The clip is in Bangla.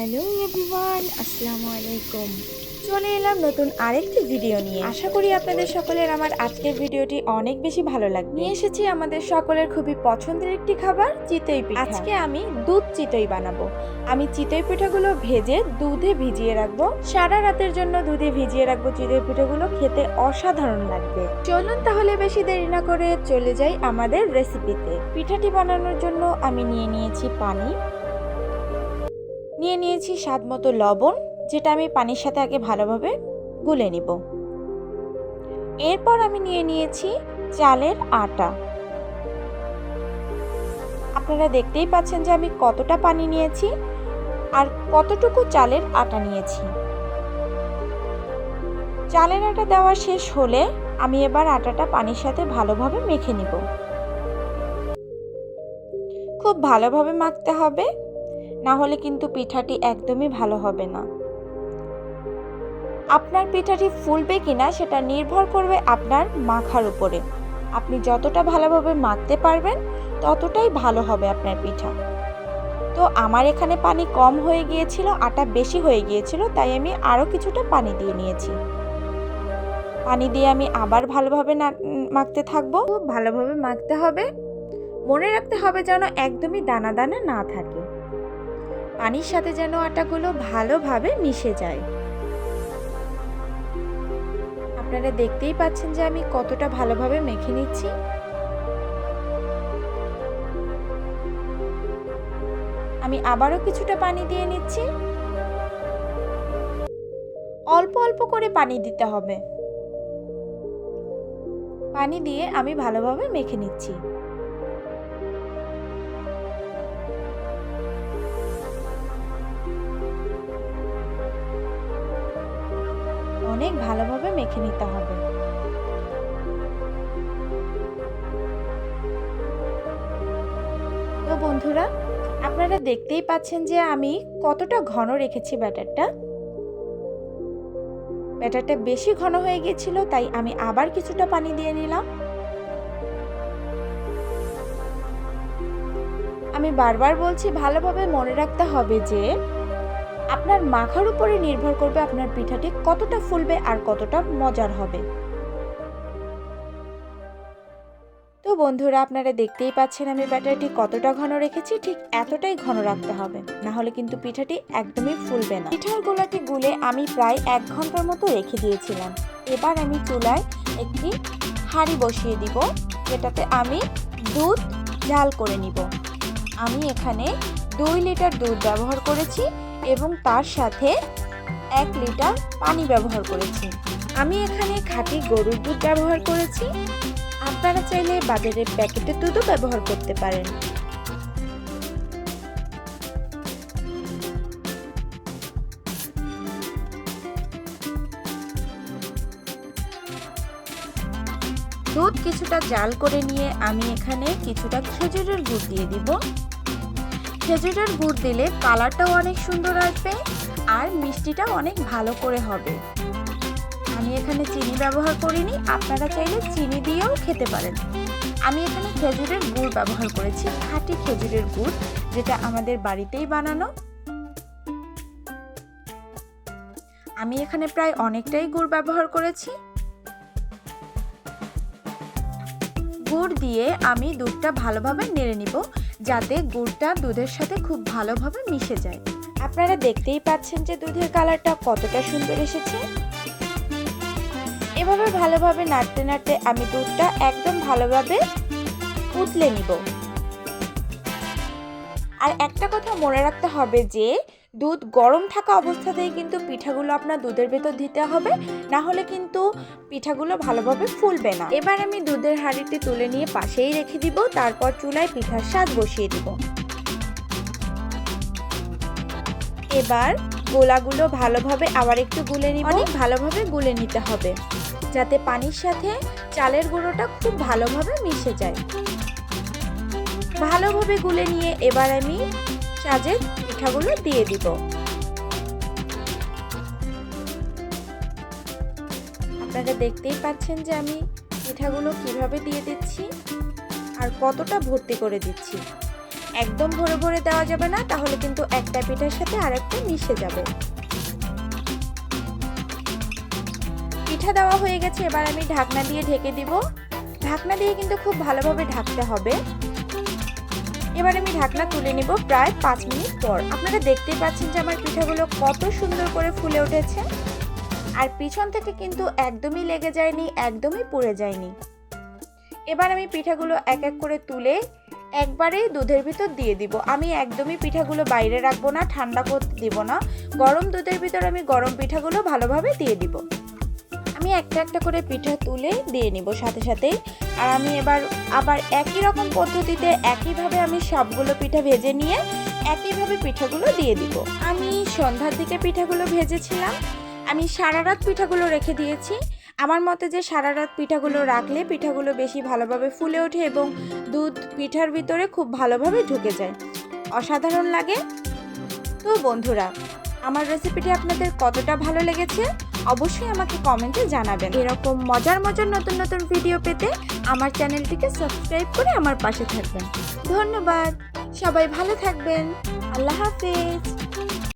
হ্যালো এভরিওয়ান, আসসালামু আলাইকুম। চলে এলাম নতুন আরেকটি ভিডিও নিয়ে। আশা করি আপনাদের সকলের আমার আজকের ভিডিওটি অনেক বেশি ভালো লাগবে। নিয়ে এসেছি আমাদের সকলের খুবই পছন্দের একটি খাবার, চিতই পিঠা। আজকে আমি দুধ চিতই বানাবো। আমি চিতই পিঠাগুলো ভেজে দুধে ভিজিয়ে রাখবো। সারা রাতের জন্য দুধে ভিজিয়ে রাখবো চিতই পিঠাগুলো, খেতে অসাধারণ লাগবে। চলুন তাহলে বেশি দেরি না করে চলে যাই আমাদের রেসিপিতে। পিঠাটি বানানোর জন্য আমি নিয়ে নিয়েছি পানি, নিয়ে নিয়েছি স্বাদ মতো লবণ, যেটা আমি পানির সাথে আগে ভালোভাবে গুলে নিব। এরপর আমি নিয়ে নিয়েছি চালের আটা। আপনারা দেখতেই পাচ্ছেন যে আমি কতটা পানি নিয়েছি আর কতটুকু চালের আটা নিয়েছি। চালের আটা দেওয়া শেষ হলে আমি এবার আটাটা পানির সাথে ভালোভাবে মেখে নিব। খুব ভালোভাবে মাখতে হবে, না হলে কিন্তু পিঠাটি একদমই ভালো হবে না। আপনার পিঠাটি ফুলবে কিনা সেটা নির্ভর করবে আপনার মাখার উপরে। আপনি যতটা ভালোভাবে মাখতে পারবেন ততটাই ভালো হবে আপনার পিঠা। তো আমার এখানে পানি কম হয়ে গিয়েছিল, আটা বেশি হয়ে গিয়েছিল, তাই আমি আরও কিছুটা পানি দিয়ে নিয়েছি। পানি দিয়ে আমি আবার ভালোভাবে মাখতে থাকবো। খুব ভালোভাবে মাখতে হবে, মনে রাখতে হবে যেন একদমই দানা দানা না থাকে। পানির সাথে যেন আটাগুলো ভালোভাবে মিশে যায়। আপনারা দেখতেই পাচ্ছেন যে আমি কতটা ভালোভাবে মেখে নিচ্ছি। আমি আবারও কিছুটা পানি দিয়ে নিচ্ছি। অল্প অল্প করে পানি দিতে হবে। পানি দিয়ে আমি ভালোভাবে মেখে নিচ্ছি। অনেক ভালোভাবে মেখে নিতে হবে। তো বন্ধুরা, আপনারা দেখতেই পাচ্ছেন যে আমি কতটা ঘন রেখেছি ব্যাটারটা। ব্যাটারটা বেশি ঘন হয়ে গিয়েছিল, তাই আমি আবার কিছুটা পানি দিয়ে নিলাম। আমি বারবার বলছি, ভালোভাবে মনে রাখতে হবে যে আপনার মাখার উপরে নির্ভর করবে আপনার পিঠাটি কতটা ফুলবে আর কতটা মজার হবে। তো বন্ধুরা, আপনারা দেখতেই পাচ্ছেন আমি ব্যাটারটি কতটা ঘন রেখেছি। ঠিক এতটাই ঘন রাখতে হবে, না হলে কিন্তু পিঠাটি একদমই ফুলবে না। পিঠার গোলাটি গুলে আমি প্রায় 1 ঘন্টার মতো রেখে দিয়েছিলাম। এবার আমি চুলায় একটি হাঁড়ি বসিয়ে দিব, যেটাতে আমি দুধ জাল করে নিব। আমি এখানে 2 লিটার দুধ ব্যবহার করেছি এবং তার সাথে 1 লিটার পানি ব্যবহার করেছি। আমি এখানে খাঁটি গরুর দুধ ব্যবহার করেছি। আপনারা চাইলে বাজারের প্যাকেটের দুধও ব্যবহার করতে পারেন। দুধ কিছুটা জাল করে নিয়ে আমি এখানে কিছুটা খেজুরের গুড় দিয়ে দিব। খেজুরের গুড় দিলে কালারটাও অনেক সুন্দর আসবে আর মিষ্টিটাও অনেক ভালো করে হবে। আমি এখানে চিনি ব্যবহার করিনি, আপনারা চাইলে চিনি দিয়েও খেতে পারেন। আমি এখানে খেজুরের গুড় ব্যবহার করেছি, খাঁটি খেজুরের গুড়, যেটা আমাদের বাড়িতেই বানানো। আমি এখানে প্রায় অনেকটাই গুড় ব্যবহার করেছি। গুড় দিয়ে আমি দুধটা ভালোভাবে নেড়ে নিব, যাতে গুড়টা দুধের সাথে খুব ভালোভাবে মিশে যায়। আপনারা দেখতেই পাচ্ছেন যে দুধের কালারটা কতটা সুন্দর এসেছে। এভাবে ভালোভাবে নাড়তে নাড়তে আমি দুধটা একদম ভালোভাবে উতলে নিব। আর একটা কথা মনে রাখতে হবে যে দুধ গরম থাকা অবস্থাতেই কিন্তু পিঠাগুলো আপনার দুধের ভেতর দিতে হবে, না হলে কিন্তু পিঠাগুলো ভালোভাবে ফুলবে না। এবার আমি দুধের হাঁড়িটি তুলে নিয়ে পাশেই রেখে দিব। তারপর চুলায় পিঠার স্বাদ বসিয়ে দিব। এবার গোলাগুলো ভালোভাবে আবার একটু গুলে নিব। অনেক ভালোভাবে গুলে নিতে হবে, যাতে পানির সাথে চালের গুঁড়োটা খুব ভালোভাবে মিশে যায়। ভালোভাবে গুলে নিয়ে এবার আমি সাজের পিঠাগুলো দিয়ে দিব। আপনারা দেখতেই পাচ্ছেন যে আমি পিঠাগুলো কিভাবে দিয়ে দিচ্ছি আর কতটা ভর্তি করে দিচ্ছি। একদম ভরে ভরে দেওয়া যাবে না, তাহলে কিন্তু একটা পিঠার সাথে আরেকটা মিশে যাবে। পিঠা দেওয়া হয়ে গেছে, এবার আমি ঢাকনা দিয়ে ঢেকে দিব। ঢাকনা দিয়ে কিন্তু খুব ভালোভাবে ঢাকতে হবে। এবার আমি ঢাকনা তুলে নিব প্রায় 5 মিনিট পর। আপনারা দেখতেই পাচ্ছেন যে আমার পিঠাগুলো কত সুন্দর করে ফুলে উঠেছে, আর পিছন থেকে কিন্তু একদমই লেগে যায়নি, একদমই পুড়ে যায়নি। এবার আমি পিঠাগুলো এক এক করে তুলে একবারেই দুধের ভিতর দিয়ে দিব। আমি একদমই পিঠাগুলো বাইরে রাখবো না, ঠান্ডা করতে দিব না। গরম দুধের ভিতর আমি গরম পিঠাগুলো ভালোভাবে দিয়ে দিব। আমি একটা একটা করে পিঠা তুলে দিয়ে নিব সাথে সাথেই। আর আমি এবার আবার একই রকম পদ্ধতিতে একইভাবে আমি সবগুলো পিঠা ভেজে নিয়ে একইভাবে পিঠাগুলো দিয়ে দিব। আমি সন্ধ্যার দিকে পিঠাগুলো ভেজেছিলাম, আমি সারা রাত পিঠাগুলো রেখে দিয়েছি। আমার মতে যে সারা রাত পিঠাগুলো রাখলে পিঠাগুলো বেশি ভালোভাবে ফুলে ওঠে এবং দুধ পিঠার ভিতরে খুব ভালোভাবে ঢুকে যায়, অসাধারণ লাগে। তো বন্ধুরা, আমার রেসিপিটি আপনাদের কতটা ভালো লেগেছে অবশ্যই আমাকে কমেন্টে জানাবেন। এরকম মজার মজার নতুন নতুন ভিডিও পেতে আমার চ্যানেলটিকে সাবস্ক্রাইব করে আমার পাশে থাকবেন। ধন্যবাদ, সবাই ভালো থাকবেন। আল্লাহ হাফেজ।